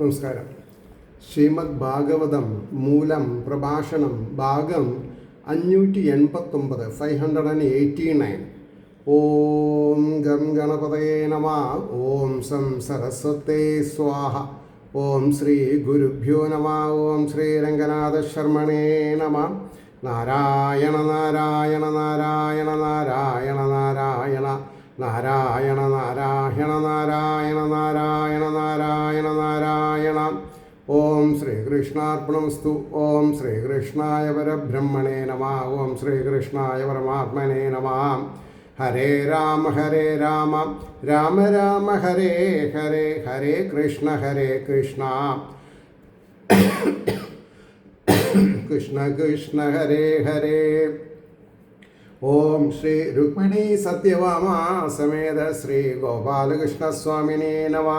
നമസ്കാരം. ശ്രീമദ് ഭാഗവതം മൂലം പ്രഭാഷണം ഭാഗം 589 589. ഓം ഗം ഗണപതയേ നമഃ. ഓം സം സരസ്വതേ സ്വാഹ. ഓം ശ്രീ ഗുരുഭ്യോ നമഃ. ഓം ശ്രീ രംഗനാഥ ശർമ്മണേ നമഃ. നാരായണ നാരായണ നാരായണ നാരായണ നാരായണ നാരായണ നാരായണ നാരായണ നാരായണ നാരായണ നാരായണ. ഓം ശ്രീകൃഷ്ണാർപ്പണമസ്തു. ഓം ശ്രീകൃഷ്ണായ പരബ്രഹ്മണേ നമഃ. ഓം ശ്രീകൃഷ്ണായ പരമാത്മനേ നമഃ. ഹരേ രാമ രാമ രാമ ഹരേ ഹരേ, ഹരേ കൃഷ്ണ കൃഷ്ണ കൃഷ്ണ കൃഷ്ണ ഹരേ ഹരേ. ഓം ശ്രീ രുക്മിണീ സത്യഭാമ സമേത ശ്രീ ഗോപാലകൃഷ്ണസ്വാമിനേ നമഃ.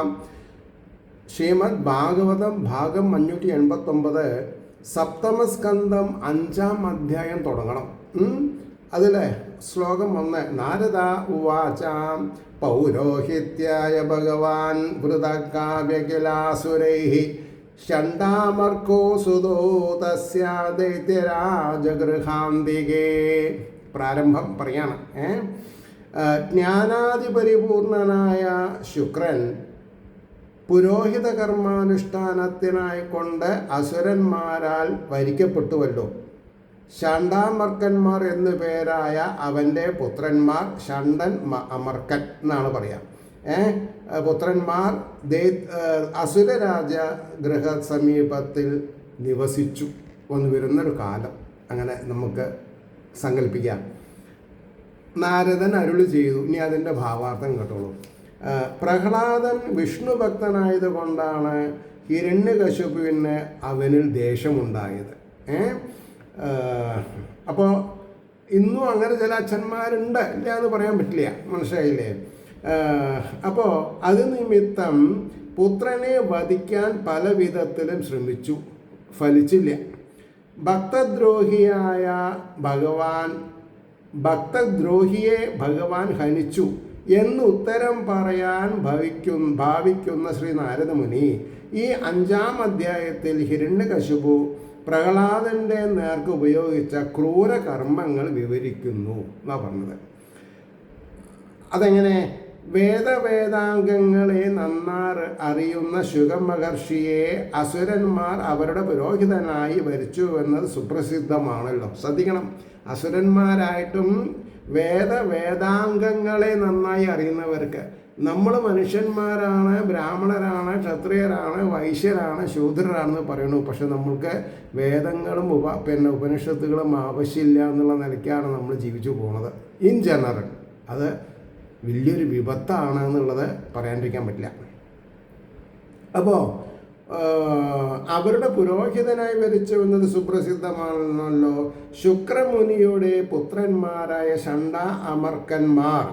ശ്രീമദ് ഭാഗവതം ഭാഗം 589 സപ്തമസ്കന്ധം 5-ാം അധ്യായം തുടങ്ങണം. അതിൽ ശ്ലോകം 1. നാരദ ഉവാച പൗരോഹിത്യായ ഭഗവാൻ വൃതകാവ്യകിലാസുരൈഃ ഷണ്ഡാമർക്കോ സുതോ തസ്യ ദൈത്യരാജഗൃഹാന്തികേ. പ്രാരംഭം പറയാണ്. ജ്ഞാനാദിപരിപൂർണനായ ശുക്രൻ പുരോഹിത കർമാനുഷ്ഠാനത്തിനായി കൊണ്ട് അസുരന്മാരാൽ വരിക്കപ്പെട്ടുവല്ലോ. ഷണ്ഡാമർക്കന്മാർ എന്നു പേരായ അവൻ്റെ പുത്രന്മാർ ഷണ്ഡൻ അമർക്കൻ എന്നാണ് പറയാം. പുത്രന്മാർ അസുരരാജ ഗൃഹ സമീപത്തിൽ നിവസിച്ചു വന്നു വരുന്നൊരു കാലം അങ്ങനെ നമുക്ക് സങ്കല്പിക്കാം. നാരദൻ അരുളി ചെയ്തു. ഇനി അതിൻ്റെ ഭാവാർത്ഥം കേട്ടോളൂ. പ്രഹ്ലാദൻ വിഷ്ണു ഭക്തനായതുകൊണ്ടാണ് ഹിരണ്യകശിപുവിന് അവനിൽ ദേഷ്യമുണ്ടായത്. അപ്പോൾ ഇന്നും അങ്ങനെ ചില അച്ഛന്മാരുണ്ട്, ഇല്ല എന്ന് പറയാൻ പറ്റില്ല. മനസ്സിലായില്ലേ? അപ്പോൾ അത് നിമിത്തം പുത്രനെ വധിക്കാൻ പല വിധത്തിലും ശ്രമിച്ചു, ഫലിച്ചില്ല. ഭക്തദ്രോഹിയെ ഭഗവാൻ ഹനിച്ചു എന്ന് ഉത്തരം പറയാൻ ഭാവിക്കുന്ന ശ്രീ നാരദമുനി ഈ 5-ാം അധ്യായത്തിൽ ഹിരണ്യകശിപു പ്രഹ്ലാദൻ്റെ നേർക്ക് ഉപയോഗിച്ച ക്രൂര കർമ്മങ്ങൾ വിവരിക്കുന്നു എന്നാണ് പറഞ്ഞത്. അതെങ്ങനെ? വേദാംഗങ്ങളെ നന്നാറ് അറിയുന്ന ശുഗമഹർഷിയെ അസുരന്മാർ അവരുടെ പുരോഹിതനായി വരിച്ചു എന്നത് സുപ്രസിദ്ധമാണല്ലോ. ശ്രദ്ധിക്കണം, അസുരന്മാരായിട്ടും വേദാംഗങ്ങളെ നന്നായി അറിയുന്നവർക്ക്. നമ്മൾ മനുഷ്യന്മാരാണ്, ബ്രാഹ്മണരാണ്, ക്ഷത്രിയരാണ്, വൈശ്യരാണ്, ശൂദ്രരാണെന്ന് പറയുന്നു. പക്ഷെ നമ്മൾക്ക് വേദങ്ങളും ഉപനിഷത്തുകളും ആവശ്യമില്ല എന്നുള്ള നിലയ്ക്കാണ് നമ്മൾ ജീവിച്ചു പോകുന്നത്. ഇൻ ജനറൽ അത് വലിയൊരു വിപത്താണ് എന്നുള്ളത് പറയാണ്ടിരിക്കാൻ പറ്റില്ല. അപ്പോൾ അവരുടെ പുരോഹിതനായി വരിച്ചു എന്നത് സുപ്രസിദ്ധമാണല്ലോ. ശുക്രമുനിയുടെ പുത്രന്മാരായ ഷണ്ഡ അമർക്കന്മാർ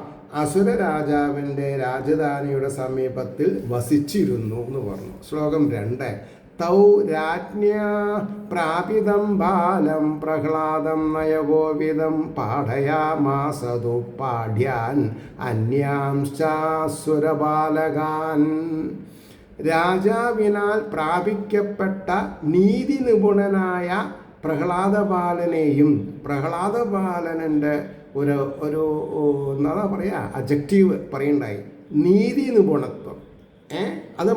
അസുര രാജാവിൻ്റെ രാജധാനിയുടെ സമീപത്തിൽ വസിച്ചിരുന്നു എന്ന് പറഞ്ഞു. ശ്ലോകം 2. തൗ രാജ്ഞാ പ്രാപിതം ബാലം പ്രഹ്ലാദം നയഗോവിദം പാഠയാമാസതു പാഠ്യാൻ അന്യാംശ്ചാസുരബാലകാൻ. രാജാവിനാൽ പ്രാപിക്കപ്പെട്ട നീതി നിപുണനായ പ്രഹ്ലാദബാലനെയും, പ്രഹ്ലാദബാലനൻ്റെ ഒരു എന്താ പറയുക, അജക്റ്റീവ് പറയുണ്ടായി, നീതി നിപുണത്വം. അത്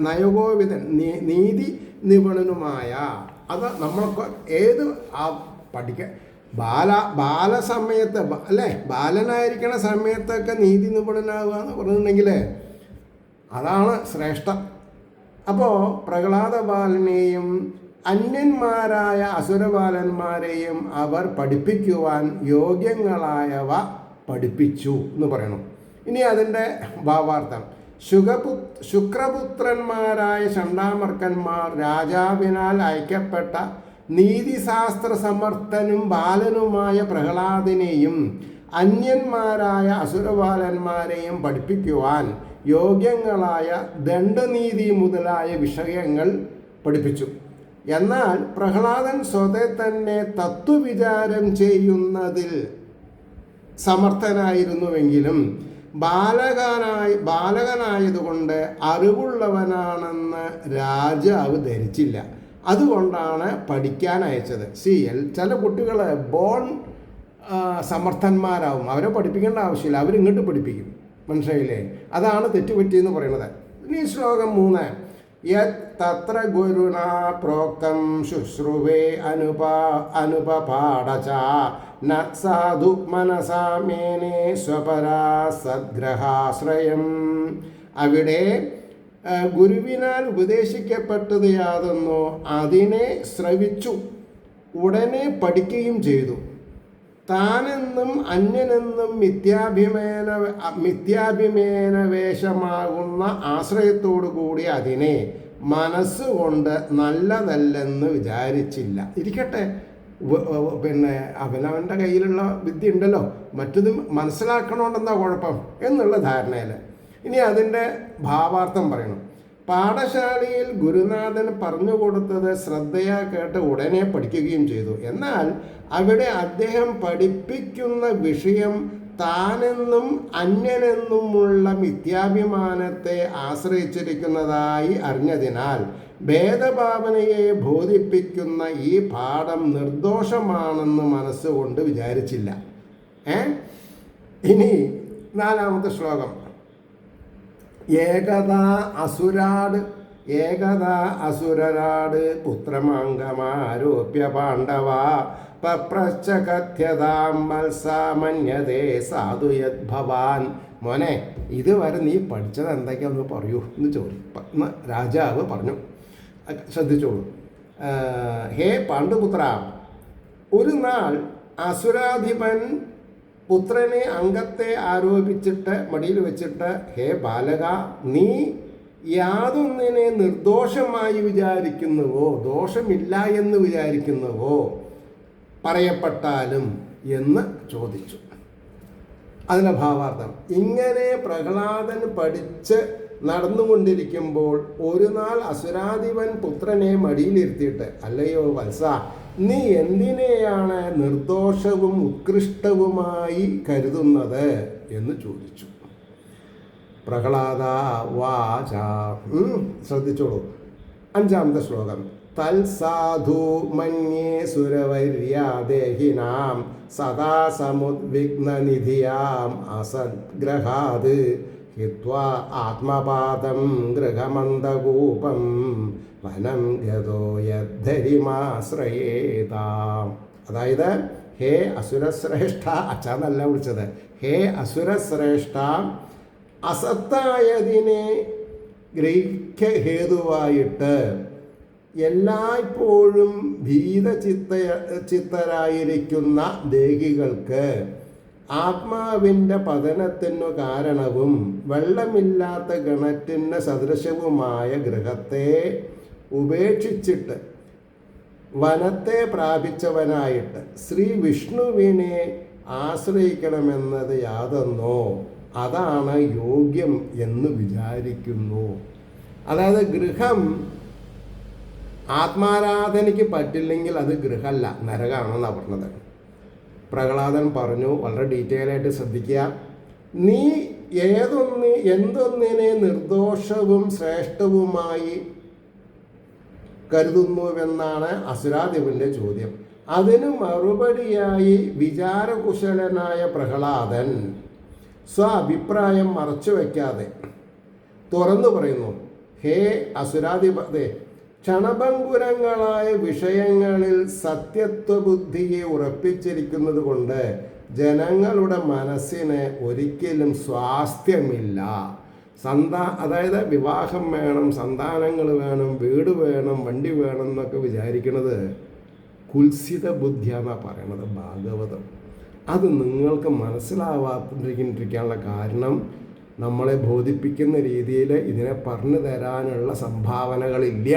നയഗോവിതൻ, നീതി നിപുണനുമായ. അത് നമ്മളൊക്കെ ഏത് ബാലസമയത്ത് അല്ലേ, ബാലനായിരിക്കണ സമയത്തൊക്കെ നീതി നിപുണനാവുക എന്ന് പറഞ്ഞിട്ടുണ്ടെങ്കിൽ അതാണ് ശ്രേഷ്ഠം. അപ്പോൾ പ്രഹ്ലാദബാലനെയും അന്യന്മാരായ അസുരബാലന്മാരെയും അവർ പഠിപ്പിക്കുവാൻ യോഗ്യങ്ങളായവ പഠിപ്പിച്ചു എന്ന് പറയണം. ഇനി അതിൻ്റെ ഭാവാർത്ഥം. ശുക്രപുത്രന്മാരായ ഷണ്ഡാമർക്കന്മാർ രാജാവിനാൽ അയക്കപ്പെട്ട നീതിശാസ്ത്ര സമർത്ഥനും ബാലനുമായ പ്രഹ്ലാദിനെയും അന്യന്മാരായ അസുരബാലന്മാരെയും പഠിപ്പിക്കുവാൻ യോഗ്യങ്ങളായ ദണ്ഡനീതി മുതലായ വിഷയങ്ങൾ പഠിപ്പിച്ചു. എന്നാൽ പ്രഹ്ലാദൻ സ്വതേ തന്നെ തത്വവിചാരം ചെയ്യുന്നതിൽ സമർത്ഥനായിരുന്നുവെങ്കിലും ബാലകനായതുകൊണ്ട് അറിവുള്ളവനാണെന്ന് രാജാവ് ധരിച്ചില്ല. അതുകൊണ്ടാണ് പഠിക്കാൻ അയച്ചത്. ചില കുട്ടികൾ ബോൺ സമർത്ഥന്മാരാവും, അവരെ പഠിപ്പിക്കേണ്ട ആവശ്യമില്ല, അവരിങ്ങോട്ട് പഠിപ്പിക്കും. മനസ്സിലായില്ലേ? അതാണ് തെറ്റുപറ്റിയെന്ന് പറയുന്നത്. ഇനി ശ്ലോകം 3. യത് തത്ര ഗുരുണ പ്രോക്തം ശുശ്രുവേ അനുപപാഠച ന സാധു മനസാ മേനേ സ്വപരാ സദ്ഗ്രഹാശ്രയം. അവിടെ ഗുരുവിനാൽ ഉപദേശിക്കപ്പെട്ടത് യാതൊന്നോ അതിനെ ശ്രവിച്ചു ഉടനെ പഠിക്കുകയും ചെയ്തു. താനെന്നും അന്യനെന്നും മിഥ്യാഭിമേനവേശമാകുന്ന ആശ്രയത്തോടു കൂടി അതിനെ മനസ്സുകൊണ്ട് നല്ലതല്ലെന്ന് വിചാരിച്ചില്ല. ഇരിക്കട്ടെ, അവനവൻ്റെ കയ്യിലുള്ള വിദ്യ ഉണ്ടല്ലോ, മറ്റത് മനസ്സിലാക്കണോണ്ടെന്താ കുഴപ്പം എന്നുള്ള ധാരണയിൽ. ഇനി അതിൻ്റെ ഭാവാർത്ഥം പറയണം. പാഠശാലയിൽ ഗുരുനാഥൻ പറഞ്ഞു കൊടുത്തത് ശ്രദ്ധയാ കേട്ട് ഉടനെ പഠിക്കുകയും ചെയ്തു. എന്നാൽ അവിടെ അദ്ദേഹം പഠിപ്പിക്കുന്ന വിഷയം താനെന്നും അന്യനെന്നുമുള്ള മിഥ്യാഭിമാനത്തെ ആശ്രയിച്ചിരിക്കുന്നതായി അറിഞ്ഞതിനാൽ ഭേദഭാവനയെ ബോധിപ്പിക്കുന്ന ഈ പാഠം നിർദോഷമാണെന്ന് മനസ്സുകൊണ്ട് വിചാരിച്ചില്ല. ഇനി 4-ാമത്തെ ശ്ലോകം. ഏകദാ അസുരരാട് പുത്രമാംഗമാരോപ്യ പാണ്ഡവ പപ്രശ്ച കഥ്യതാം മത്സാമന്യതേ സാധുയത് ഭവാൻ. മോനെ, ഇതുവരെ നീ പഠിച്ചത് എന്തൊക്കെയാന്ന് പറയൂ എന്ന് രാജാവ് പറഞ്ഞു. ശ്രദ്ധിച്ചോളൂ. ഹേ പാണ്ഡുപുത്ര, ഒരു നാൾ അസുരാധിപൻ പുത്രനെ അംഗത്തെ ആരോപിച്ചിട്ട് മടിയിൽ വെച്ചിട്ട്, ഹേ ബാലക, നീ യാതൊന്നിനെ നിർദോഷമായി വിചാരിക്കുന്നുവോ ദോഷമില്ല എന്ന് വിചാരിക്കുന്നുവോ പറയപ്പെട്ടാലും എന്ന് ചോദിച്ചു. അതിൻ്റെ ഭാവാർത്ഥം: ഇങ്ങനെ പ്രഹ്ലാദൻ പഠിച്ച് നടന്നുകൊണ്ടിരിക്കുമ്പോൾ ഒരു നാൾ അസുരാധിപൻ പുത്രനെ മടിയിലിരുത്തിയിട്ട്, അല്ലയോ വത്സ, നീ എന്തിനെയാണ് നിർദോഷവും ഉത്കൃഷ്ടവുമായി കരുതുന്നത് എന്ന് ചോദിച്ചു. പ്രഹ്ലാദ വാച. ശ്രദ്ധിച്ചോളൂ. 5-ാമത്തെ ശ്ലോകം. തൽസാധു മന്യേ സുരവര്യാദേഹിനാം സദാ സമുദ്വിഗ്നനിധിയാം അസദ്ഗ്രഹാത് ഹിത്വാ ആത്മപാദം ഗൃഹമന്ദകൂപം വനം ഗതോ യദ്ധരിമാശ്രയേതാം. അതായത്, ഹേ അസുരശ്രേഷ്ഠ, അച്ഛനല്ല വിളിച്ചത്, ഹേ അസുരശ്രേഷ്ഠ, അസത്തായതിനെ ഗ്രഹിക്കഹേതുവായിട്ട് എല്ലായ്പ്പോഴും ചിത്തരായിരിക്കുന്ന ദേഹികൾക്ക് ആത്മാവിൻ്റെ പതനത്തിനു കാരണവും വെള്ളമില്ലാത്ത ഗണത്തിന് സദൃശവുമായ ഗൃഹത്തെ ഉപേക്ഷിച്ചിട്ട് വനത്തെ പ്രാപിച്ചവനായിട്ട് ശ്രീ വിഷ്ണുവിനെ ആശ്രയിക്കണമെന്നത് യാതൊന്നോ അതാണ് യോഗ്യം എന്ന് വിചാരിക്കുന്നു. അതായത് ഗൃഹം ആത്മാരാധനയ്ക്ക് പറ്റില്ലെങ്കിൽ അത് ഗൃഹമല്ല, നരകമാണെന്നാണ് പറഞ്ഞത്. പ്രഹ്ലാദൻ പറഞ്ഞു, വളരെ ഡീറ്റെയിൽ ആയിട്ട് ശ്രദ്ധിക്കുക, നീ എന്തൊന്നിനെ നിർദോഷവും ശ്രേഷ്ഠവുമായി കരുതുന്നുവെന്നാണ് അസുരാധിപൻ്റെ ചോദ്യം. അതിന് മറുപടിയായി വിചാരകുശലനായ പ്രഹ്ലാദൻ അഭിപ്രായം മറച്ചു വയ്ക്കാതെ തുറന്നു പറയുന്നു, ഹേ അസുരാധിപതേ, ക്ഷണഭംഗുരങ്ങളായ വിഷയങ്ങളിൽ സത്യത്വബുദ്ധിയെ ഉറപ്പിച്ചിരിക്കുന്നത് കൊണ്ട് ജനങ്ങളുടെ മനസ്സിന് ഒരിക്കലും സ്വാസ്ഥ്യമില്ല. അതായത് വിവാഹം വേണം, സന്താനങ്ങൾ വേണം, വീട് വേണം, വണ്ടി വേണം എന്നൊക്കെ വിചാരിക്കുന്നത് കുൽസിത ബുദ്ധിയാണെന്നാണ് പറയണത് ഭാഗവതം. അത് നിങ്ങൾക്ക് മനസ്സിലാവാതിരിക്കാനുള്ള കാരണം നമ്മളെ ബോധിപ്പിക്കുന്ന രീതിയിൽ ഇതിനെ പറഞ്ഞു തരാനുള്ള സംഭാവനകളില്ല.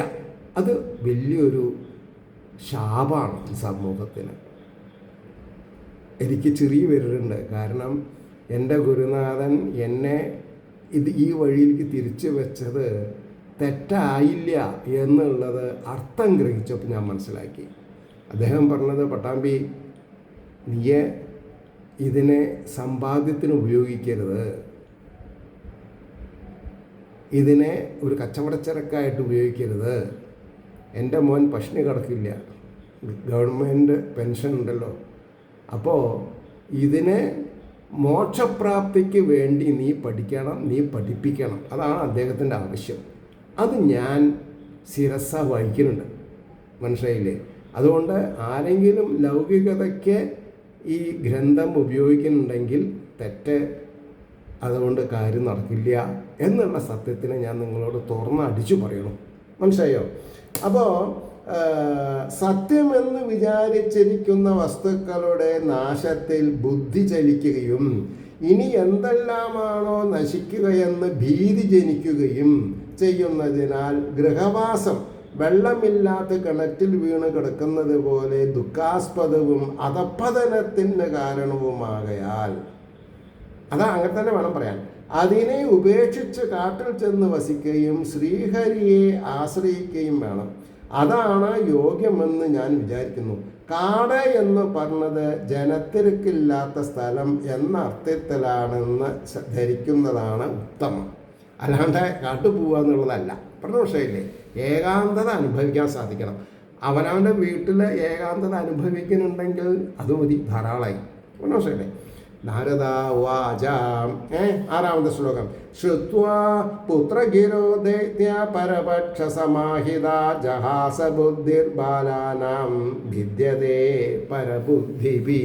അത് വലിയൊരു ശാപമാണ് സമൂഹത്തിന്. എനിക്ക് ചെറിയ വരുന്നുണ്ട്, കാരണം എൻ്റെ ഗുരുനാഥൻ എന്നെ ഈ വഴിയിലേക്ക് തിരിച്ചു വെച്ചത് തെറ്റായില്ല എന്നുള്ളത് അർത്ഥം ഗ്രഹിച്ചപ്പോൾ ഞാൻ മനസ്സിലാക്കി. അദ്ദേഹം പറഞ്ഞത്, പട്ടാമ്പി, നീയെ ഇതിനെ സമ്പാദ്യത്തിന് ഉപയോഗിക്കരുത്, ഇതിനെ ഒരു കച്ചവടച്ചരക്കായിട്ട് ഉപയോഗിക്കരുത്. എൻ്റെ മോൻ പട്ടിണി കിടക്കില്ല, ഗവൺമെൻറ് പെൻഷൻ ഉണ്ടല്ലോ. അപ്പോൾ ഇതിനെ മോക്ഷപ്രാപ്തിക്ക് വേണ്ടി നീ പഠിക്കണം, നീ പഠിപ്പിക്കണം. അതാണ് അദ്ദേഹത്തിൻ്റെ ആവശ്യം. അത് ഞാൻ ശിരസ വഹിക്കുന്നുണ്ട്, മനസ്സിലായില്ലേ? അതുകൊണ്ട് ആരെങ്കിലും ലൗകികതയ്ക്ക് ഈ ഗ്രന്ഥം ഉപയോഗിക്കുന്നുണ്ടെങ്കിൽ തെറ്റ്, അതുകൊണ്ട് കാര്യം നടക്കില്ല എന്നുള്ള സത്യത്തിനെ ഞാൻ നിങ്ങളോട് തുറന്നടിച്ചു പറയണം, മനസ്സിലായോ? അപ്പോൾ സത്യമെന്ന് വിചാരിച്ചിരിക്കുന്ന വസ്തുക്കളുടെ നാശത്തിൽ ബുദ്ധി ചലിക്കുകയും ഇനി എന്തെല്ലാമാണോ നശിക്കുകയെന്ന് ഭീതി ജനിക്കുകയും ചെയ്യുന്നതിനാൽ ഗൃഹവാസം വെള്ളമില്ലാത്ത കിണറ്റിൽ വീണ് കിടക്കുന്നത് പോലെ ദുഃഖാസ്പദവും അധപ്പതനത്തിന് കാരണവുമാകയാൽ, അതാ അങ്ങനെ തന്നെ വേണം പറയാൻ, അതിനെ ഉപേക്ഷിച്ച് കാട്ടിൽ ചെന്ന് വസിക്കുകയും ശ്രീഹരിയെ ആശ്രയിക്കുകയും വേണം. അതാണ് യോഗ്യമെന്ന് ഞാൻ വിചാരിക്കുന്നു. കാട് എന്ന് പറഞ്ഞത് ജനത്തിരക്കില്ലാത്ത സ്ഥലം എന്ന അർത്ഥത്തിലാണെന്ന് ധരിക്കുന്നതാണ് ഉത്തമം. അല്ലാണ്ട് കാട്ടുപോവുക എന്നുള്ളതല്ല. പ്രശ്നമില്ലേ? ഏകാന്തത അനുഭവിക്കാൻ സാധിക്കണം. അവനവൻ്റെ വീട്ടിൽ ഏകാന്തത അനുഭവിക്കുന്നുണ്ടെങ്കിൽ അത് മതി, ധാരാളമായി. പ്രശ്നമില്ലേ? നാരദ വാച 6ാമത്തെ ശ്ലോകം. ശ്രുത്വാ പുത്രഗിരോ ദൈത്യ പരപക്ഷ സമാഹിത ജഹാസ ബുദ്ധിർബാലാനാം ഭിദ്യതേ പരബുദ്ധിഭി.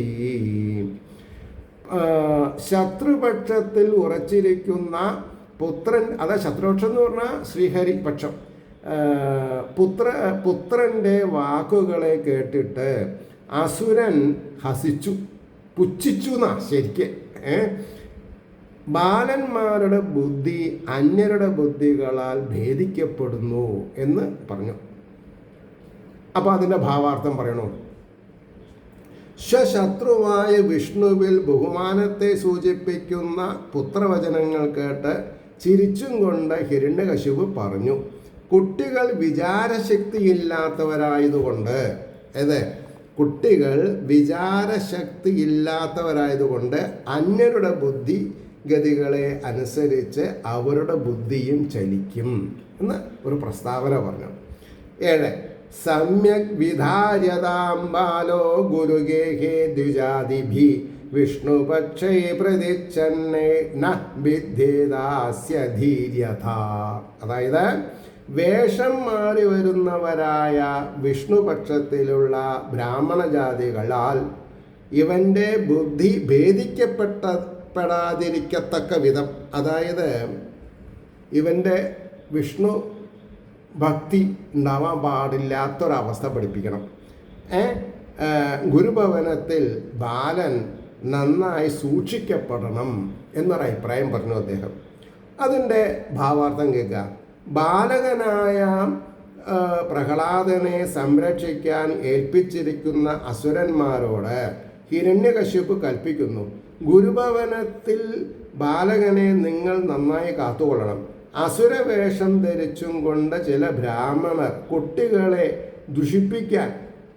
ശത്രുപക്ഷത്തിൽ ഉറച്ചിരിക്കുന്ന പുത്രൻ, അതാ ശത്രുപക്ഷം എന്ന് പറഞ്ഞാൽ ശ്രീഹരി പക്ഷം, പുത്രൻ്റെ വാക്കുകളെ കേട്ടിട്ട് അസുരൻ ഹസിച്ചു, പുച്ഛിച്ചു എന്നാ ശരിക്ക്. ബാലന്മാരുടെ ബുദ്ധി അന്യരുടെ ബുദ്ധികളാൽ ഭേദിക്കപ്പെടുന്നു എന്ന് പറഞ്ഞു. അപ്പോൾ അതിൻ്റെ ഭാവാർത്ഥം പറയണോ? ശത്രുവായ വിഷ്ണുവിൽ ബഹുമാനത്തെ സൂചിപ്പിക്കുന്ന പുത്രവചനങ്ങൾ കേട്ട് ചിരിച്ചും കൊണ്ട് ഹിരണ്യകശിപു പറഞ്ഞു, കുട്ടികൾ വിചാരശക്തിയില്ലാത്തവരായതുകൊണ്ട്, കുട്ടികൾ വിചാരശക്തിയില്ലാത്തവരായതുകൊണ്ട് അന്യരുടെ ബുദ്ധിഗതികളെ അനുസരിച്ച് അവരുടെ ബുദ്ധിയും ചലിക്കും എന്ന് ഒരു പ്രസ്താവന പറഞ്ഞു. 7 സമ്യക് വിധാര്യതാം ബാലോ ഗുരുഗേഹേ ദ്വിജാതിഭി വിഷ്ണുപക്ഷേ പ്രതിച്ഛന്നേ ന വിദ്യേദാസ്യ ധീര്യഥ. അതായത് വേഷം മാറി വരുന്നവരായ വിഷ്ണുപക്ഷത്തിലുള്ള ബ്രാഹ്മണ ജാതികളാൽ ഇവൻ്റെ ബുദ്ധി ഭേദിക്കപ്പെടാതിരിക്കത്തക്ക വിധം, അതായത് ഇവൻ്റെ വിഷ്ണു ഭക്തി ഉണ്ടാവാൻ പാടില്ലാത്തൊരവസ്ഥ പഠിപ്പിക്കണം. ഗുരുഭവനത്തിൽ ബാലൻ നന്നായി സൂക്ഷിക്കപ്പെടണം എന്നൊരഭിപ്രായം പറഞ്ഞു അദ്ദേഹം. അതിൻ്റെ ഭാവാർത്ഥം കേൾക്കുക. ബാലകനായ പ്രഹ്ലാദനെ സംരക്ഷിക്കാൻ ഏൽപ്പിച്ചിരിക്കുന്ന അസുരന്മാരോട് ഹിരണ്യകശിപു കൽപ്പിക്കുന്നു, ഗുരുഭവനത്തിൽ ബാലകനെ നിങ്ങൾ നന്നായി കാത്തുകൊള്ളണം. അസുരവേഷം ധരിച്ചും കൊണ്ട് ചില ബ്രാഹ്മണർ കുട്ടികളെ ദുഷിപ്പിക്കാൻ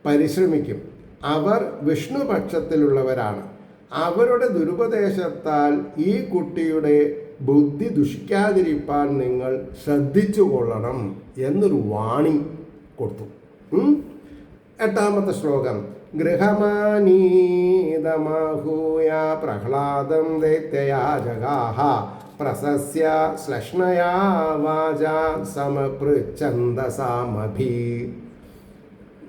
പരിശ്രമിക്കും. അവർ വിഷ്ണുപക്ഷത്തിലുള്ളവരാണ്. അവരുടെ ദുരുപദേശത്താൽ ഈ കുട്ടിയുടെ ബുദ്ധി ദുഷിക്കാതിരിക്കാൻ നിങ്ങൾ ശ്രദ്ധിച്ചു കൊള്ളണം എന്നൊരു വാണിംഗ് കൊടുത്തു. 8ാമത്തെ ശ്ലോകം. ഗൃഹമാനീതമാഹൂയ പ്രഹ്ലാദം ദൈത്യയാ ജഗാഹ പ്രസസ്യ ശ്ലഷ്ണയാ വാച സമപൃച്ഛന്ദസാമഭി.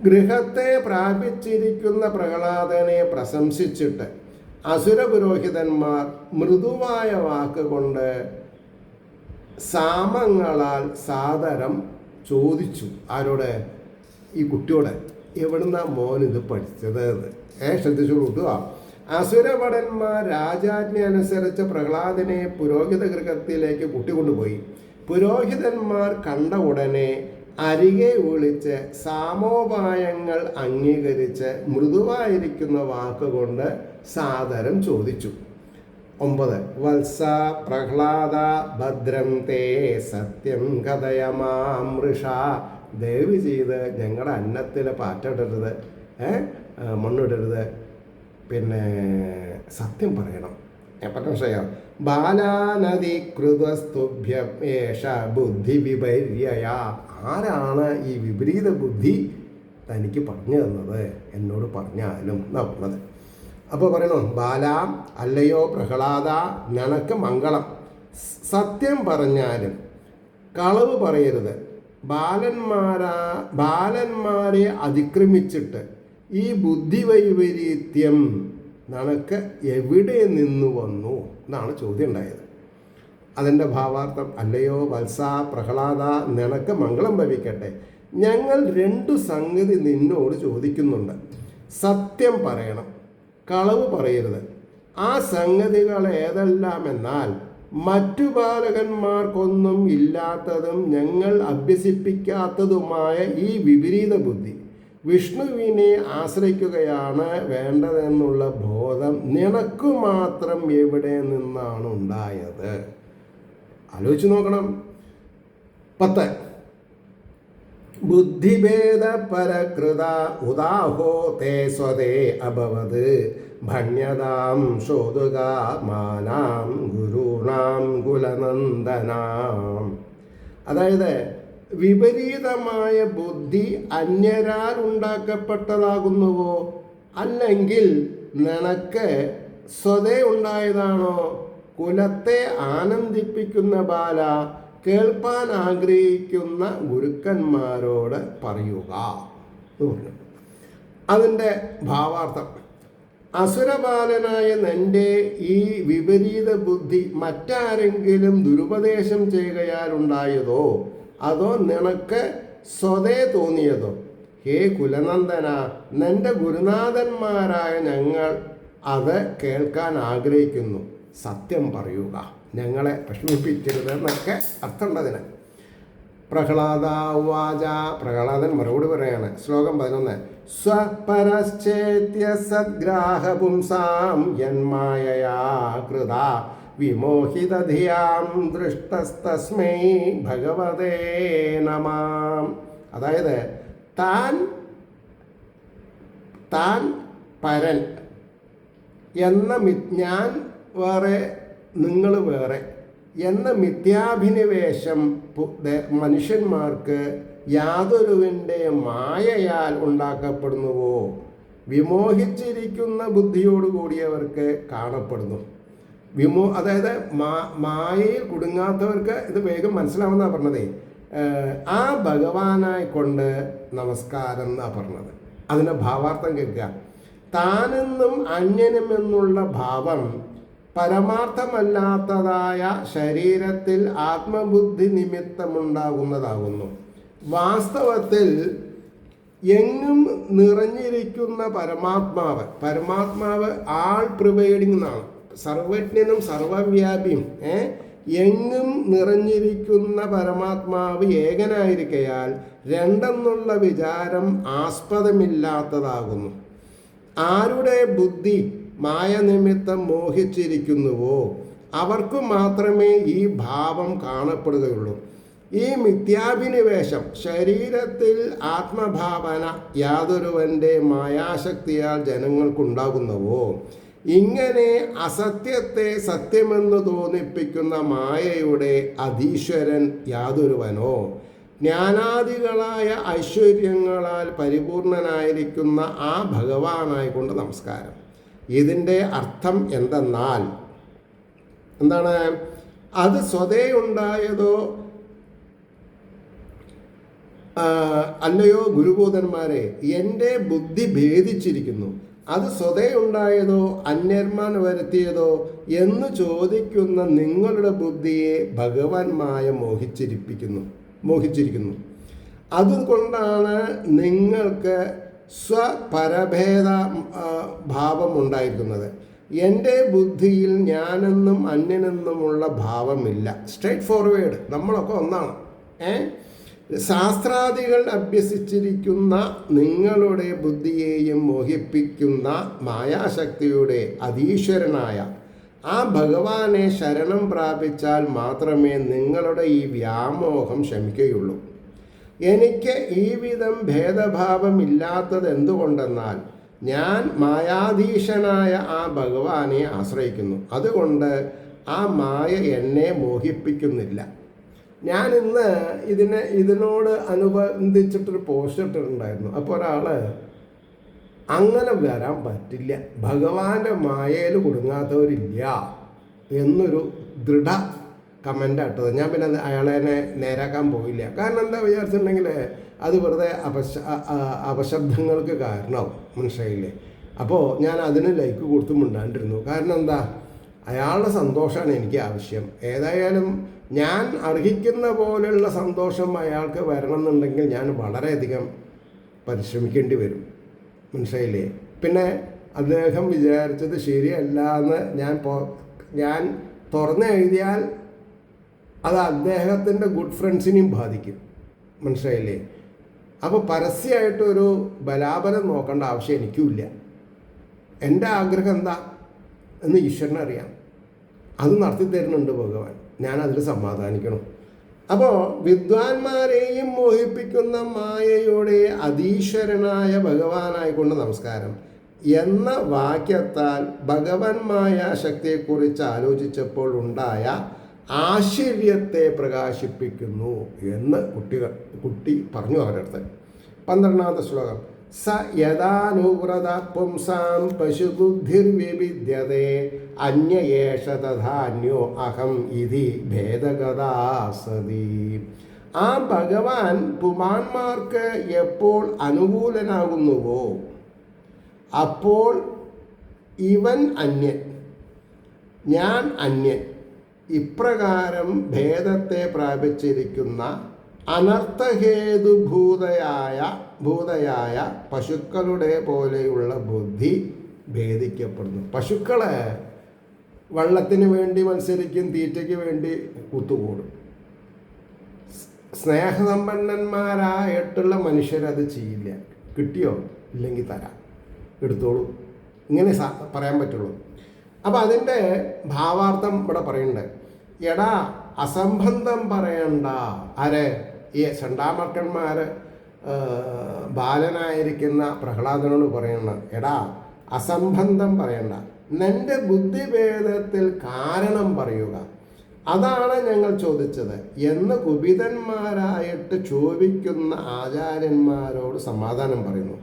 ഗൃഹത്തെ പ്രാപിച്ചിരിക്കുന്ന പ്രഹ്ലാദനെ പ്രശംസിച്ചിട്ട് അസുരപുരോഹിതന്മാർ മൃദുവായ വാക്കുകൊണ്ട് സാമങ്ങളാൽ സാദരം ചോദിച്ചു. ആരോട്? ഈ കുട്ടിയോട്. എവിടുന്ന മോൻ ഇത് പഠിച്ചത് എന്ന് ശ്രദ്ധിച്ചു കൊടുക്കുക. അസുരഭടന്മാർ രാജാജ്ഞ അനുസരിച്ച് പ്രഹ്ലാദനെ പുരോഹിത ഗൃഹത്തിലേക്ക് കൂട്ടിക്കൊണ്ടുപോയി. പുരോഹിതന്മാർ കണ്ട ഉടനെ അരികെ വിളിച്ച് സാമോപായങ്ങൾ അംഗീകരിച്ച് മൃദുവായിരിക്കുന്ന വാക്കുകൊണ്ട് സാദരം ചോദിച്ചു. 9 വത്സ പ്രഹ്ലാദ ഭദ്രം തേ സത്യം കഥയമാമൃഷ. ദയവ് ചെയ്ത് ഞങ്ങളുടെ അന്നത്തിൽ പാറ്റിടരുത്, മണ്ണിടരുത്, പിന്നെ സത്യം പറയണം. പറ്റും. ബാലാനധികൃതസ്തുഭ്യം ഏഷ ബുദ്ധി വിപര്യ. ആരാണ് ഈ വിപരീത ബുദ്ധി തനിക്ക് പറഞ്ഞു തന്നത്, എന്നോട് പറഞ്ഞാലും എന്നാ പറഞ്ഞത്. അപ്പോൾ പറയണോ, ബാല, അല്ലയോ പ്രഹ്ലാദ, നിനക്ക് മംഗളം. സത്യം പറഞ്ഞാലും കളവ് പറയരുത്. ബാലന്മാരെ അതിക്രമിച്ചിട്ട് ഈ ബുദ്ധിവൈപരീത്യം നിനക്ക് എവിടെ നിന്ന് വന്നു എന്നാണ് ചോദ്യം ഉണ്ടായത്. അതിൻ്റെ ഭാവാർത്ഥം, അല്ലയോ വത്സ പ്രഹ്ലാദ, നിനക്ക് മംഗളം ഭവിക്കട്ടെ. ഞങ്ങൾ 2 സംഗതി നിന്നോട് ചോദിക്കുന്നുണ്ട്. സത്യം പറയണം, കളവ് പറയരുത്. ആ സംഗതികൾ ഏതെല്ലാമെന്നാൽ, മറ്റു ബാലകന്മാർക്കൊന്നും ഇല്ലാത്തതും ഞങ്ങൾ അഭ്യസിപ്പിക്കാത്തതുമായ ഈ വിപരീത ബുദ്ധി, വിഷ്ണുവിനെ ആശ്രയിക്കുകയാണ് വേണ്ടതെന്നുള്ള ബോധം നിനക്കു മാത്രം എവിടെ നിന്നാണ് ഉണ്ടായത്? ആലോചിച്ച് നോക്കണം. 10 ബുദ്ധിഭേദ പരകൃത ഉദാഹോ തേ സ്വതേ അഭവത് ഭണ്യതാം ശോതുകാമാനാം ഗുരുണാം കുലനന്ദനാം. അതായത് വിപരീതമായ ബുദ്ധി അന്യരാൽ ഉണ്ടാക്കപ്പെട്ടതാകുന്നുവോ, അല്ലെങ്കിൽ നിനക്ക് സ്വതേ ഉണ്ടായതാണോ? കുലത്തെ ആനന്ദിപ്പിക്കുന്ന ബാല, കേൾപ്പാൻ ആഗ്രഹിക്കുന്ന ഗുരുക്കന്മാരോട് പറയുക എന്ന് പറഞ്ഞു. അതിൻ്റെ ഭാവാർത്ഥം, അസുരബാലനായ നിന്റെ ഈ വിപരീത ബുദ്ധി മറ്റാരെങ്കിലും ദുരുപദേശം ചെയ്യുകയാൽ ഉണ്ടായതോ, അതോ നിനക്ക് സ്വതേ തോന്നിയതോ? ഹേ കുലനന്ദന, നിന്റെ ഗുരുനാഥന്മാരായ ഞങ്ങൾ അത് കേൾക്കാൻ ആഗ്രഹിക്കുന്നു. സത്യം പറയുക, ഞങ്ങളെ വിഷമിപ്പിക്കരുത് എന്നൊക്കെ അർത്ഥമുണ്ടതിന്. പ്രഹ്ലാദ ഉവാച, പ്രഹ്ലാദൻ മറുപടി പറയാണ്. ശ്ലോകം 11. സ്വപരശ്ചേത്യ സദ്ഗ്രാഹ പുംസാം യന്മായയാ കൃത വിമോഹിതധിയാം ദൃഷ്ടസ്തസ്മൈ ഭഗവതേ നമാം. അതായത് താൻ പരൻ എന്ന ഞാൻ വേറെ നിങ്ങൾ വേറെ എന്ന മിഥ്യാഭിനിവേശം മനുഷ്യന്മാർക്ക് യാതൊരുവിൻ്റെ മായയാൽ ഉണ്ടാക്കപ്പെടുന്നുവോ, വിമോഹിച്ചിരിക്കുന്ന ബുദ്ധിയോടുകൂടിയവർക്ക് കാണപ്പെടുന്നു. അതായത് മായയിൽ കുടുങ്ങാത്തവർക്ക് ഇത് വേഗം മനസ്സിലാവുന്നതാണ് പറഞ്ഞതേ. ആ ഭഗവാനായിക്കൊണ്ട് നമസ്കാരം എന്നാണ് പറഞ്ഞത്. അതിൻ്റെ ഭാവാർത്ഥം കേൾക്കുക. താനെന്നും അന്യനുമെന്നുള്ള ഭാവം പരമാർത്ഥമല്ലാത്തതായ ശരീരത്തിൽ ആത്മബുദ്ധി നിമിത്തമുണ്ടാകുന്നതാകുന്നു. വാസ്തവത്തിൽ എങ്ങും നിറഞ്ഞിരിക്കുന്ന പരമാത്മാവ് ആൾ പ്രിവൈഡിങ് എന്നാണ്. സർവജ്ഞനും സർവവ്യാപിയും എങ്ങും നിറഞ്ഞിരിക്കുന്ന പരമാത്മാവ് ഏകനായിരിക്കയാൽ രണ്ടെന്നുള്ള വിചാരം ആസ്പദമില്ലാത്തതാകുന്നു. ആരുടെ ബുദ്ധി മായ നിമിത്തം മോഹിച്ചിരിക്കുന്നുവോ അവർക്ക് മാത്രമേ ഈ ഭാവം കാണപ്പെടുകയുള്ളൂ. ഈ മിഥ്യാഭിനിവേശം ശരീരത്തിൽ ആത്മഭാവന യാതൊരുവൻ്റെ മായാശക്തിയാൽ ജനങ്ങൾക്കുണ്ടാകുന്നുവോ, ഇങ്ങനെ അസത്യത്തെ സത്യമെന്ന് തോന്നിപ്പിക്കുന്ന മായയുടെ അധീശ്വരൻ യാതൊരുവനോ, ജ്ഞാനാദികളായ ഐശ്വര്യങ്ങളാൽ പരിപൂർണനായിരിക്കുന്ന ആ ഭഗവാനായിക്കൊണ്ട് നമസ്കാരം. ഇതിൻ്റെ അർത്ഥം എന്തെന്നാൽ എന്താണ്? അത് സ്വതേ ഉണ്ടായതോ അല്ലയോ ഗുരുബോധന്മാരെ, എൻ്റെ ബുദ്ധി ഭേദിച്ചിരിക്കുന്നു. അത് സ്വതേ ഉണ്ടായതോ അന്യന്മാർ വരുത്തിയതോ എന്ന് ചോദിക്കുന്ന നിങ്ങളുടെ ബുദ്ധിയെ ഭഗവാൻ മായ മോഹിച്ചിരിക്കുന്നു. അതുകൊണ്ടാണ് നിങ്ങൾക്ക് സ്വപരഭേദ ഭാവം ഉണ്ടായിരിക്കുന്നത്. എൻ്റെ ബുദ്ധിയിൽ ഞാനെന്നും അന്യനെന്നുമുള്ള ഭാവമില്ല. സ്ട്രേറ്റ് ഫോർവേഡ്, നമ്മളൊക്കെ ഒന്നാണ്. ശാസ്ത്രാദികൾ അഭ്യസിച്ചിരിക്കുന്ന നിങ്ങളുടെ ബുദ്ധിയെയും മോഹിപ്പിക്കുന്ന മായാശക്തിയുടെ അധീശ്വരനായ ആ ഭഗവാനെ ശരണം പ്രാപിച്ചാൽ മാത്രമേ നിങ്ങളുടെ ഈ വ്യാമോഹം ശമിക്കുകയുള്ളൂ. എനിക്ക് ഈ വിധം ഭേദഭാവമില്ലാത്തത് എന്തുകൊണ്ടെന്നാൽ ഞാൻ മായാധീശനായ ആ ഭഗവാനെ ആശ്രയിക്കുന്നു. അതുകൊണ്ട് ആ മായ എന്നെ മോഹിപ്പിക്കുന്നില്ല. ഞാൻ ഇന്ന് ഇതിനോട് അനുബന്ധിച്ചിട്ടൊരു പോസ്റ്റ് ഇട്ടിട്ടുണ്ടായിരുന്നു. അപ്പോൾ ഒരാൾ അങ്ങനെ വരാൻ പറ്റില്ല, ഭഗവാന്റെ മായയിൽ കുടുങ്ങാത്തവരില്ല എന്നൊരു ദൃഢ കമൻ്റ് ഇട്ടത്. ഞാൻ പിന്നെ അയാളെ നേരാക്കാൻ പോയില്ല. കാരണം എന്താ വിചാരിച്ചിട്ടുണ്ടെങ്കിൽ അത് വെറുതെ അപശബ്ദങ്ങൾക്ക് കാരണമാവും, മനസ്സിലായില്ലേ. അപ്പോൾ ഞാൻ അതിന് ലൈക്ക് കൊടുത്ത് മിണ്ടാണ്ടിരുന്നു. കാരണം എന്താ, അയാളുടെ സന്തോഷമാണ് എനിക്ക് ആവശ്യം. ഏതായാലും ഞാൻ അർഹിക്കുന്ന പോലെയുള്ള സന്തോഷം അയാൾക്ക് വരണം എന്നുണ്ടെങ്കിൽ ഞാൻ വളരെയധികം പരിശ്രമിക്കേണ്ടി വരും, മനസ്സിലായില്ലേ. പിന്നെ അദ്ദേഹം വിചാരിച്ചത് ശരിയല്ല എന്ന് ഞാൻ തുറന്നെഴുതിയാൽ അത് അദ്ദേഹത്തിൻ്റെ ഗുഡ് ഫ്രണ്ട്സിനെയും ബാധിക്കും, മനസ്സിലായില്ലേ. അപ്പോൾ പരസ്യമായിട്ടൊരു ബലാബലം നോക്കേണ്ട ആവശ്യം എനിക്കുമില്ല. എൻ്റെ ആഗ്രഹം എന്താ എന്ന് ഈശ്വരനറിയാം. അത് നടത്തി തരുന്നുണ്ട് ഭഗവാൻ. ഞാനതിൽ സമാധാനിക്കണം. അപ്പോൾ വിദ്വാൻമാരെയും മോഹിപ്പിക്കുന്ന മായയുടെ അതീശ്വരനായ ഭഗവാനായിക്കൊണ്ട് നമസ്കാരം എന്ന വാക്യത്താൽ ഭഗവൻ മായാശക്തിയെക്കുറിച്ച് ആലോചിച്ചപ്പോൾ ഉണ്ടായ ആശ്ചര്യത്തെ പ്രകാശിപ്പിക്കുന്നു എന്ന് കുട്ടി പറഞ്ഞു അവരടുത്ത്. 12ാമത്തെ ശ്ലോകം. സ യഥാനുവ്രത പുംസാം പശുബുദ്ധിർവിവിദ്യതേ അന്യേഷ തഥാന്യോ അഹം ഇതി ഭേദഗതാ സതി. ആ ഭഗവാൻ പുമാന്മാർക്ക് എപ്പോൾ അനുകൂലനാകുന്നുവോ അപ്പോൾ ഇവൻ അന്യൻ, ഞാൻ അന്യൻ, ഇപ്രകാരം ഭേദത്തെ പ്രാപിച്ചിരിക്കുന്ന അനർത്ഥഹേതുഭൂതയായ പശുക്കളുടെ പോലെയുള്ള ബുദ്ധി ഭേദിക്കപ്പെടുന്നു. പശുക്കളെ വെള്ളത്തിന് വേണ്ടി മത്സരിക്കും, തീറ്റയ്ക്ക് വേണ്ടി കുത്തുകൂടും. സ്നേഹസമ്പന്നന്മാരായിട്ടുള്ള മനുഷ്യരത് ചെയ്യില്ല. കിട്ടിയോ, ഇല്ലെങ്കിൽ തരാം, എടുത്തോളൂ, ഇങ്ങനെ പറയാൻ പറ്റുള്ളൂ. അപ്പം അതിൻ്റെ ഭാവാർത്ഥം ഇവിടെ പറയുന്നുണ്ട്. എടാ അസംബന്ധം പറയണ്ട. ആരെ? ഈ ചണ്ടാമർക്കന്മാർ ബാലനായിരിക്കുന്ന പ്രഹ്ലാദനോട് പറയണം, എടാ അസംബന്ധം പറയണ്ട, നിന്റെ ബുദ്ധിഭേദത്തിൽ കാരണം പറയുക, അതാണ് ഞങ്ങൾ ചോദിച്ചത് എന്ന് കുപിതന്മാരായിട്ട് ചോദിക്കുന്ന ആചാര്യന്മാരോട് സമാധാനം പറയുന്നു.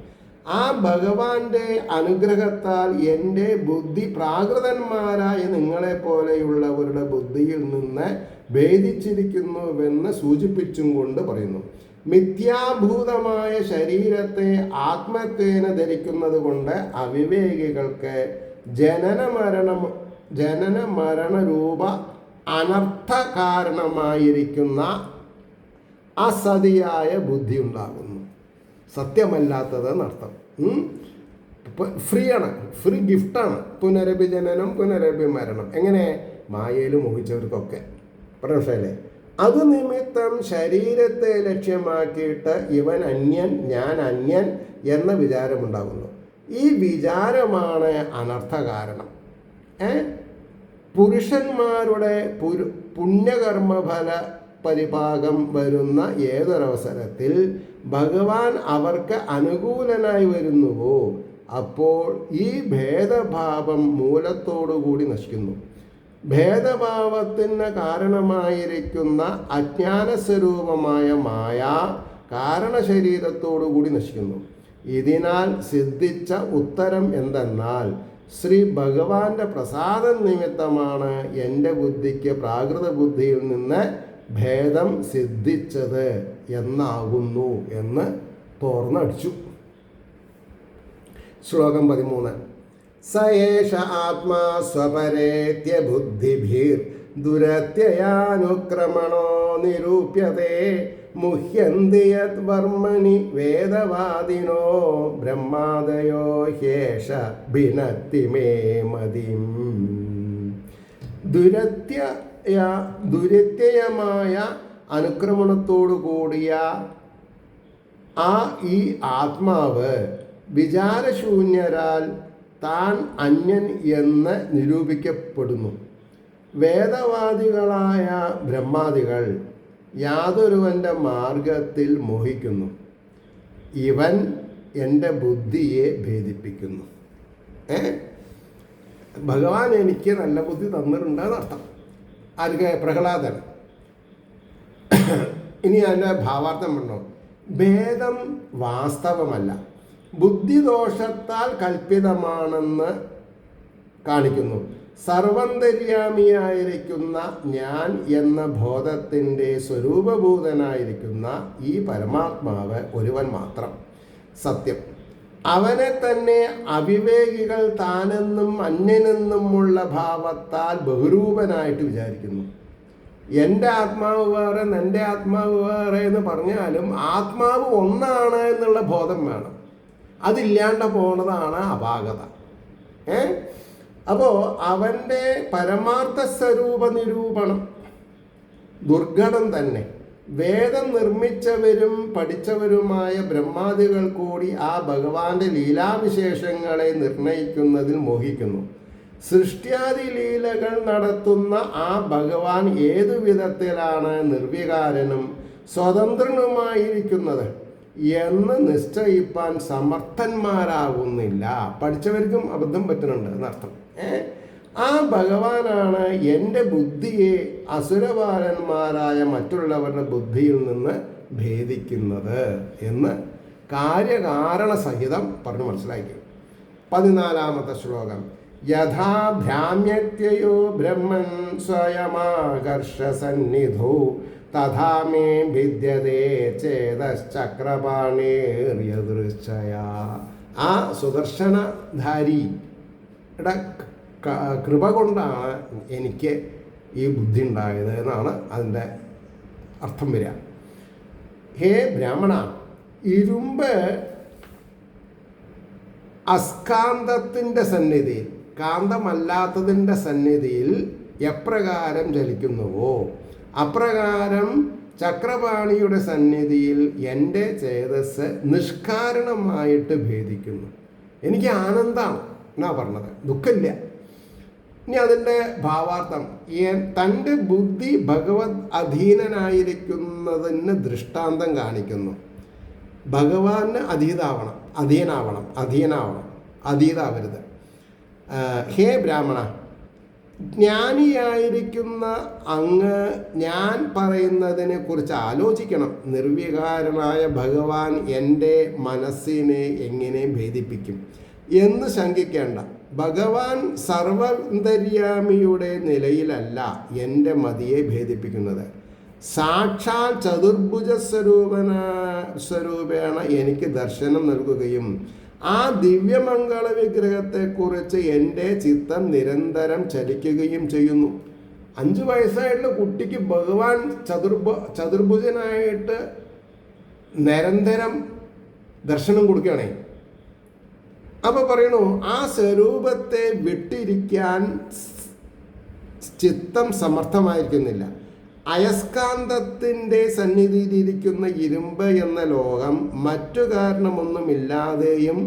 ആ ഭഗവാന്റെ അനുഗ്രഹത്താൽ എൻ്റെ ബുദ്ധി പ്രാകൃതന്മാരായ നിങ്ങളെപ്പോലെയുള്ളവരുടെ ബുദ്ധിയിൽ നിന്ന് ഭേദിച്ചിരിക്കുന്നുവെന്ന് സൂചിപ്പിച്ചും കൊണ്ട് പറയുന്നു. മിഥ്യാഭൂതമായ ശരീരത്തെ ആത്മത്വേന ധരിക്കുന്നത് കൊണ്ട് അവിവേകികൾക്ക് ജനന മരണരൂപ അനർത്ഥ കാരണമായിരിക്കുന്ന അസതിയായ ബുദ്ധി ഉണ്ടാകുന്നു. സത്യമല്ലാത്തത് എന്നർത്ഥം. ഫ്രീ ആണ്, ഫ്രീ ഗിഫ്റ്റാണ്. പുനരഭി ജനനം, പുനരഭി മരണം. എങ്ങനെ? മായയിൽ മോഹിച്ചവർക്കൊക്കെ പ്രശ്നമല്ലേ. അത് നിമിത്തം ശരീരത്തെ ലക്ഷ്യമാക്കിയിട്ട് ഇവൻ അന്യൻ, ഞാൻ അന്യൻ എന്ന വിചാരമുണ്ടാകുന്നു. ഈ വിചാരമാണ് അനർത്ഥ കാരണം. പുരുഷന്മാരുടെ പുണ്യകർമ്മഫല പരിഭാഗം വരുന്ന ഏതൊരവസരത്തിൽ ഭഗവാൻ അവർക്ക് അനുകൂലനായി വരുന്നുവോ അപ്പോൾ ഈ ഭേദഭാവം മൂലത്തോടുകൂടി നശിക്കുന്നു. ഭേദഭാവത്തിന് കാരണമായിരിക്കുന്ന അജ്ഞാനസ്വരൂപമായ മായ കാരണശരീരത്തോടുകൂടി നശിക്കുന്നു. ഇതിനാൽ സിദ്ധിച്ച ഉത്തരം എന്തെന്നാൽ ശ്രീ ഭഗവാന്റെ പ്രസാദം നിമിത്തമാണ് എൻ്റെ ബുദ്ധിക്ക് പ്രാകൃത ബുദ്ധിയിൽ നിന്ന് ഭേദം സിദ്ധിച്ചത് എന്നാകുന്നു എന്ന് തോർന്നടിച്ചു. ശ്ലോകം 13. സയേഷ ആത്മാ സ്വപരേത്യ ബുദ്ധിഭിർ ദുരത്യയാനുക്രമണോ നിരൂപ്യതേ മുഹ്യന്തി യത് വർമ്മണി വേദവാദിനോ ബ്രഹ്മാദയോ ഹ്യേഷ ഭിനത്തി മേ മതിം. ദുരത്യയമായ അനുക്രമണത്തോടു കൂടിയ ഈ ആത്മാവ് വിചാരശൂന്യരാൽ താൻ അന്യൻ എന്ന് നിരൂപിക്കപ്പെടുന്നു. വേദവാദികളായ ബ്രഹ്മാദികൾ യാതൊരുവൻ്റെ മാർഗത്തിൽ മോഹിക്കുന്നു. ഇവൻ എൻ്റെ ബുദ്ധിയെ ഭേദിപ്പിക്കുന്നു. ഭഗവാൻ എനിക്ക് നല്ല ബുദ്ധി തന്നിട്ടുണ്ടെന്ന് അർത്ഥം. ആർക്ക്? പ്രഹ്ലാദൻ. ഇനി അതിൻ്റെ ഭാവാർത്ഥം പറഞ്ഞോ, ഭേദം വാസ്തവമല്ല, ബുദ്ധിദോഷത്താൽ കൽപ്പിതമാണെന്ന് കാണിക്കുന്നു. സർവന്തര്യാമിയായിരിക്കുന്ന ഞാൻ എന്ന ബോധത്തിൻ്റെ സ്വരൂപഭൂതനായിരിക്കുന്ന ഈ പരമാത്മാവ് ഒരുവൻ മാത്രം സത്യം. അവനെ തന്നെ അവിവേകികൾ താനെന്നും അന്യനെന്നുമുള്ള ഭാവത്താൽ ബഹുരൂപനായിട്ട് വിചാരിക്കുന്നു. എൻ്റെ ആത്മാവ് വേറെ, നിൻ്റെ ആത്മാവ് വേറെ എന്ന് പറഞ്ഞാലും ആത്മാവ് ഒന്നാണ് എന്നുള്ള ബോധം വേണം. അതില്ലാണ്ട് പോണതാണ് അപാകത. അപ്പോൾ അവൻ്റെ പരമാർത്ഥ സ്വരൂപ നിരൂപണം ദുർഘടം തന്നെ. വേദം നിർമ്മിച്ചവരും പഠിച്ചവരുമായ ബ്രഹ്മാദികൾ കൂടി ആ ഭഗവാന്റെ ലീലാവിശേഷങ്ങളെ നിർണയിക്കുന്നതിൽ മോഹിക്കുന്നു. സൃഷ്ട്യാദി ലീലകൾ നടത്തുന്ന ആ ഭഗവാൻ ഏതു വിധത്തിലാണ് നിർവികാരനും സ്വതന്ത്രനുമായിരിക്കുന്നത് എന്ന് നിശ്ചയിപ്പാൻ സമർത്ഥന്മാരാകുന്നില്ല. പഠിച്ചവർക്കും അബദ്ധം പറ്റുന്നുണ്ട് എന്നർത്ഥം. ആ ഭഗവാനാണ് എൻ്റെ ബുദ്ധിയെ അസുരബാലന്മാരായ മറ്റുള്ളവരുടെ ബുദ്ധിയിൽ നിന്ന് ഭേദിക്കുന്നത് എന്ന് കാര്യകാരണ സഹിതം പറഞ്ഞു മനസ്സിലാക്കി. 14-ാമത്തെ ശ്ലോകം. യഥാ ഭ്രാമ്യത്യയോ ബ്രഹ്മൻ സ്വയമാകർഷസന്നിധോ തഥാ മേ ഭിദ്യതേ ചേതശ്ചക്രപാണേർയദൃശ്ചയാ. ആ സുദർശനധാരിയുടെ കൃപ കൊണ്ടാണ് എനിക്ക് ഈ ബുദ്ധി ഉണ്ടായത് എന്നാണ് അതിൻ്റെ അർത്ഥം വരിക. ഹേ ബ്രാഹ്മണ, ഇരുമ്പ് അസ്കാന്തത്തിൻ്റെ സന്നിധിയിൽ, കാന്തമല്ലാത്തതിൻ്റെ സന്നിധിയിൽ എപ്രകാരം ചലിക്കുന്നുവോ അപ്രകാരം ചക്രപാണിയുടെ സന്നിധിയിൽ എൻ്റെ ചേതസ് നിഷ്കാരണമായിട്ട് ഭേദിക്കുന്നു. എനിക്ക് ആനന്ദമാണ് എന്നാ പറഞ്ഞത്, ദുഃഖമില്ല. ഇനി അതിൻ്റെ ഭാവാർത്ഥം, തൻ്റെ ബുദ്ധി ഭഗവത് അധീനനായിരിക്കുന്നതിന് ദൃഷ്ടാന്തം കാണിക്കുന്നു. ഭഗവാന് അതീതാവരുത്. ഹേ ബ്രാഹ്മണ, ജ്ഞാനിയായിരിക്കുന്ന അങ്ങ് ഞാൻ പറയുന്നതിനെ കുറിച്ച് ആലോചിക്കണം. നിർവികാരനായ ഭഗവാൻ എൻ്റെ മനസ്സിനെ എങ്ങനെ ഭേദിപ്പിക്കും എന്ന് ശങ്കിക്കേണ്ട. ഭഗവാൻ സർവന്തര്യാമിയുടെ നിലയിലല്ല എൻ്റെ മതിയെ ഭേദിപ്പിക്കുന്നത്. സാക്ഷാൽ ചതുർഭുജ സ്വരൂപേണ എനിക്ക് ദർശനം നൽകുകയും ആ ദിവ്യമംഗള വിഗ്രഹത്തെക്കുറിച്ച് എൻ്റെ ചിത്തം നിരന്തരം ചലിക്കുകയും ചെയ്യുന്നു. 5 വയസ്സായിട്ടുള്ള കുട്ടിക്ക് ഭഗവാൻ ചതുർഭുജനായിട്ട് നിരന്തരം ദർശനം കൊടുക്കുകയാണേ. അപ്പോൾ പറയണു, ആ സ്വരൂപത്തെ വിട്ടിരിക്കാൻ ചിത്തം സമർത്ഥമായിരിക്കുന്നില്ല. അയസ്കാന്തത്തിൻ്റെ സന്നിധിയിലിരിക്കുന്ന ഇരുമ്പ് എന്ന ലോകം മറ്റു കാരണമൊന്നുമില്ലാതെയും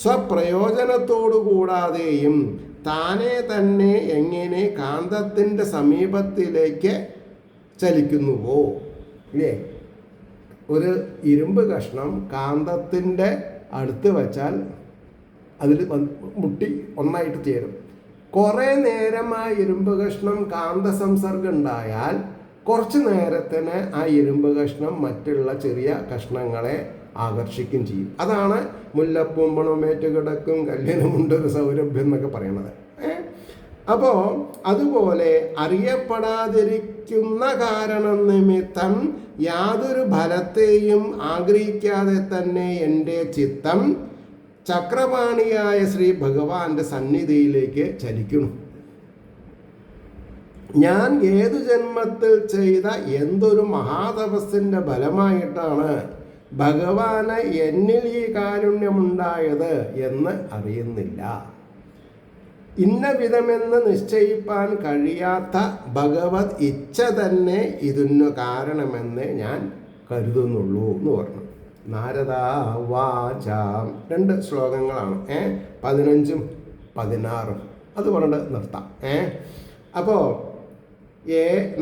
സ്വപ്രയോജനത്തോടു കൂടാതെയും താനെ തന്നെ എങ്ങനെ കാന്തത്തിൻ്റെ സമീപത്തിലേക്ക് ചലിക്കുന്നുവോ. ഇല്ലേ, ഒരു ഇരുമ്പ് കഷ്ണം കാന്തത്തിൻ്റെ അടുത്ത് വച്ചാൽ അതിൽ മുട്ടി ഒന്നായിട്ട് ചേരും. കുറേ നേരം ആ ഇരുമ്പ് കഷ്ണം കാന്തസംസർഗം ഉണ്ടായാൽ കുറച്ച് നേരത്തിന് ആ ഇരുമ്പ് കഷ്ണം മറ്റുള്ള ചെറിയ കഷ്ണങ്ങളെ ആകർഷിക്കുകയും ചെയ്യും. അതാണ് മുല്ലപ്പൂമ്പണമേറ്റ് കിടക്കും കല്യാണമുണ്ടൊരു സൗരഭ്യം എന്നൊക്കെ പറയണത്. അപ്പോൾ അതുപോലെ അറിയപ്പെടാതിരിക്കുന്ന കാരണം നിമിത്തം യാതൊരു ഫലത്തെയും ആഗ്രഹിക്കാതെ തന്നെ എൻ്റെ ചിത്തം ചക്രപാണിയായ ശ്രീ ഭഗവാന്റെ സന്നിധിയിലേക്ക് ചലിക്കുന്നു. ഞാൻ ഏതു ജന്മത്തിൽ ചെയ്ത എന്തൊരു മഹാതപസ്സിൻ്റെ ഫലമായിട്ടാണ് ഭഗവാന് എന്നിൽ ഈ കാരുണ്യമുണ്ടായത് എന്ന് അറിയുന്നില്ല. ഇന്ന വിധമെന്ന് നിശ്ചയിപ്പാൻ കഴിയാത്ത ഭഗവത് ഇച്ഛ തന്നെ ഇതിനു കാരണമെന്ന് ഞാൻ കരുതുന്നുള്ളൂ എന്ന് പറഞ്ഞു. നാരദാ വാചാം 2 ശ്ലോകങ്ങളാണ്, 15ഉം 16ഉം. അത് പറഞ്ഞിട്ട് നിർത്താം. അപ്പോൾ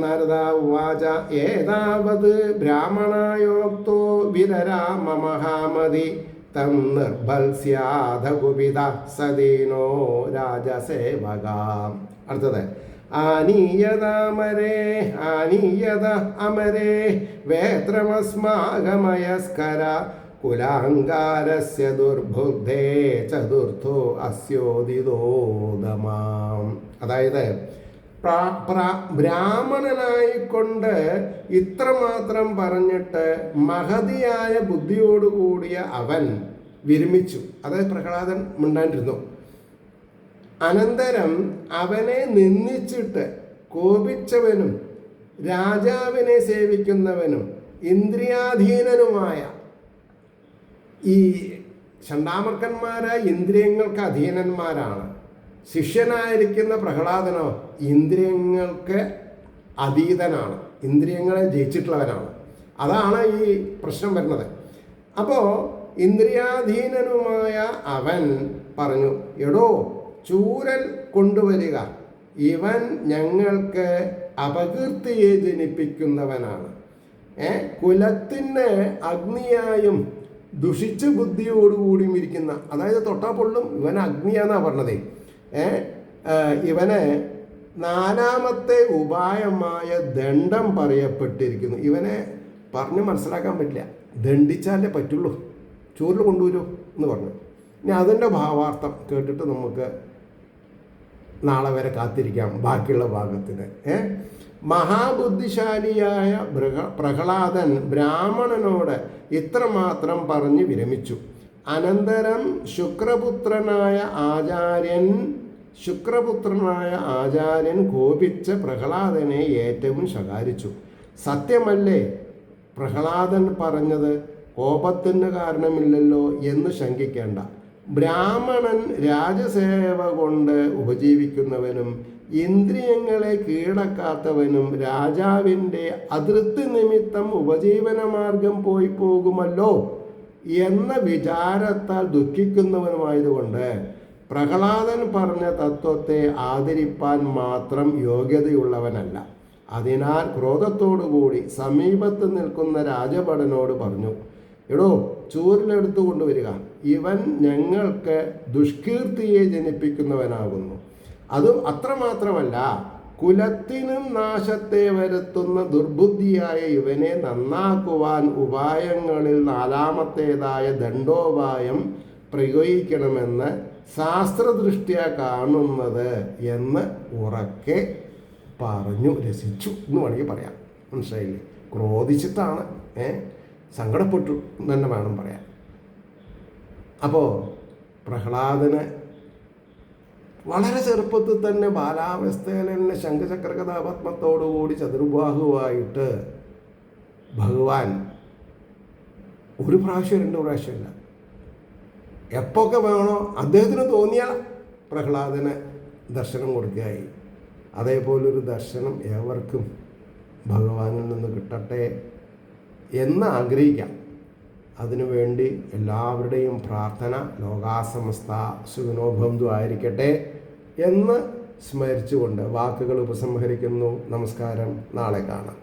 നാരദാ വാച ഏതാവത് ബ്രാഹ്മണയോക്തോ വിരരാമഹാമതി തം നിർഭൽസ്യാധകുപിത സദീനോ രാജസേവകാം. അടുത്തത് ആനീയതാമരേ ആനീയത അമരേ വേത്രമസ്മാകമയസ്കര കുലാഹങ്കാരസ്യ ദുർബുദ്ധേ ചതുർത്ഥോ അസ്യോദിതോദമാം. അതായത് ബ്രാഹ്മണനായിക്കൊണ്ട് ഇത്രമാത്രം പറഞ്ഞിട്ട് മഹതിയായ ബുദ്ധിയോടുകൂടിയ അവൻ വിരമിച്ചു. അതായത് പ്രഹ്ലാദൻ മിണ്ടാണ്ടിരുന്നു. അനന്തരം അവനെ നിന്ദിച്ചിട്ട് കോപിച്ചവനും രാജാവിനെ സേവിക്കുന്നവനും ഇന്ദ്രിയാധീനനുമായ ഈ ചണ്ടാമർക്കന്മാരായ ഇന്ദ്രിയങ്ങൾക്ക് അധീനന്മാരാണ്. ശിഷ്യനായിരിക്കുന്ന പ്രഹ്ലാദനോ ഇന്ദ്രിയങ്ങൾക്ക് അതീതനാണ്, ഇന്ദ്രിയങ്ങളെ ജയിച്ചിട്ടുള്ളവനാണ്. അതാണ് ഈ പ്രശ്നം വരുന്നത്. അപ്പോൾ ഇന്ദ്രിയാധീനനുമായ അവൻ പറഞ്ഞു, എടോ ചൂരൽ കൊണ്ടുവരിക, ഇവൻ ഞങ്ങൾക്ക് അപകീർത്തിയെ ജനിപ്പിക്കുന്നവനാണ്. കുലത്തിന് അഗ്നിയായും ദുഷിച്ച ബുദ്ധിയോടുകൂടിയും ഇരിക്കുന്ന, അതായത് തൊട്ടാ പൊള്ളും, ഇവൻ അഗ്നിയാന്നാണ് പറഞ്ഞത്. ഇവന് നാലാമത്തെ ഉപായമായ ദണ്ഡം പറയപ്പെട്ടിരിക്കുന്നു. ഇവനെ പറഞ്ഞ് മനസ്സിലാക്കാൻ പറ്റില്ല, ദണ്ഡിച്ചാലേ പറ്റുള്ളൂ, ചൂരിൽ കൊണ്ടുവരൂ എന്ന് പറഞ്ഞു. ഇനി അതിൻ്റെ ഭാവാർത്ഥം കേട്ടിട്ട് നമുക്ക് നാളെ വരെ കാത്തിരിക്കാം ബാക്കിയുള്ള ഭാഗത്തിന്. മഹാബുദ്ധിശാലിയായ പ്രഹ്ലാദൻ ബ്രാഹ്മണനോട് ഇത്രമാത്രം പറഞ്ഞ് വിരമിച്ചു. അനന്തരം ശുക്രപുത്രനായ ആചാര്യൻ കോപിച്ച പ്രഹ്ലാദനെ ഏറ്റവും ശകാരിച്ചു. സത്യമല്ലേ പ്രഹ്ലാദൻ പറഞ്ഞത്? കോപത്തിന് കാരണമില്ലല്ലോ എന്ന് ശങ്കിക്കേണ്ട. ബ്രാഹ്മണൻ രാജസേവ കൊണ്ട് ഉപജീവിക്കുന്നവനും ഇന്ദ്രിയങ്ങളെ കീഴടക്കാത്തവനും രാജാവിൻ്റെ അതൃപ്തി നിമിത്തം ഉപജീവനമാർഗം പോയി പോകുമല്ലോ എന്ന വിചാരത്താൽ ദുഃഖിക്കുന്നവനുമായതുകൊണ്ട് പ്രഹ്ലാദൻ പറഞ്ഞ തത്വത്തെ ആദരിപ്പാൻ മാത്രം യോഗ്യതയുള്ളവനല്ല. അതിനാൽ ക്രോധത്തോടുകൂടി സമീപത്ത് നിൽക്കുന്ന രാജഭടനോട് പറഞ്ഞു, എടോ ചൂരിലെടുത്തു കൊണ്ടുവരിക, ഇവൻ ഞങ്ങൾക്ക് ദുഷ്കീർത്തിയെ ജനിപ്പിക്കുന്നവനാകുന്നു. അതും അത്രമാത്രമല്ല, കുലത്തിനും നാശത്തെ വരുത്തുന്ന ദുർബുദ്ധിയായ ഇവനെ നന്നാക്കുവാൻ ഉപായങ്ങളിൽ നാലാമത്തേതായ ദണ്ഡോപായം പ്രയോഗിക്കണമെന്ന് ശാസ്ത്രദൃഷ്ട്യാ കാണുന്നത് എന്ന് ഉറക്കെ പറഞ്ഞു രസിച്ചു എന്ന് വേണമെങ്കിൽ പറയാം. മനസ്സിലായില്ലേ? ക്രോധിച്ചിട്ടാണ്, സങ്കടപ്പെട്ടു എന്ന് തന്നെ വേണം പറയാൻ. അപ്പോൾ പ്രഹ്ലാദന് വളരെ ചെറുപ്പത്തിൽ തന്നെ ബാലാവസ്ഥയിൽ തന്നെ ശംഖചക്ര കഥാപത്മത്തോടുകൂടി ചതുർബാഹുവായിട്ട് ഭഗവാൻ ഒരു പ്രാവശ്യം 2 പ്രാവശ്യമില്ല, എപ്പോഴൊക്കെ വേണോ അദ്ദേഹത്തിന് തോന്നിയാൽ പ്രഹ്ലാദന് ദർശനം കൊടുക്കുകയായി. അതേപോലൊരു ദർശനം ഏവർക്കും ഭഗവാനിൽ നിന്ന് കിട്ടട്ടെ എന്ന് ആഗ്രഹിക്കാം. അതിനുവേണ്ടി എല്ലാവരുടെയും പ്രാർത്ഥന ലോകാസമസ്ത സുഖിനോ ഭവന്തു ആയിരിക്കട്ടെ എന്ന് സ്മരിച്ചുകൊണ്ട് വാക്കുകൾ ഉപസംഹരിക്കുന്നു. നമസ്കാരം. നാളെ കാണാം.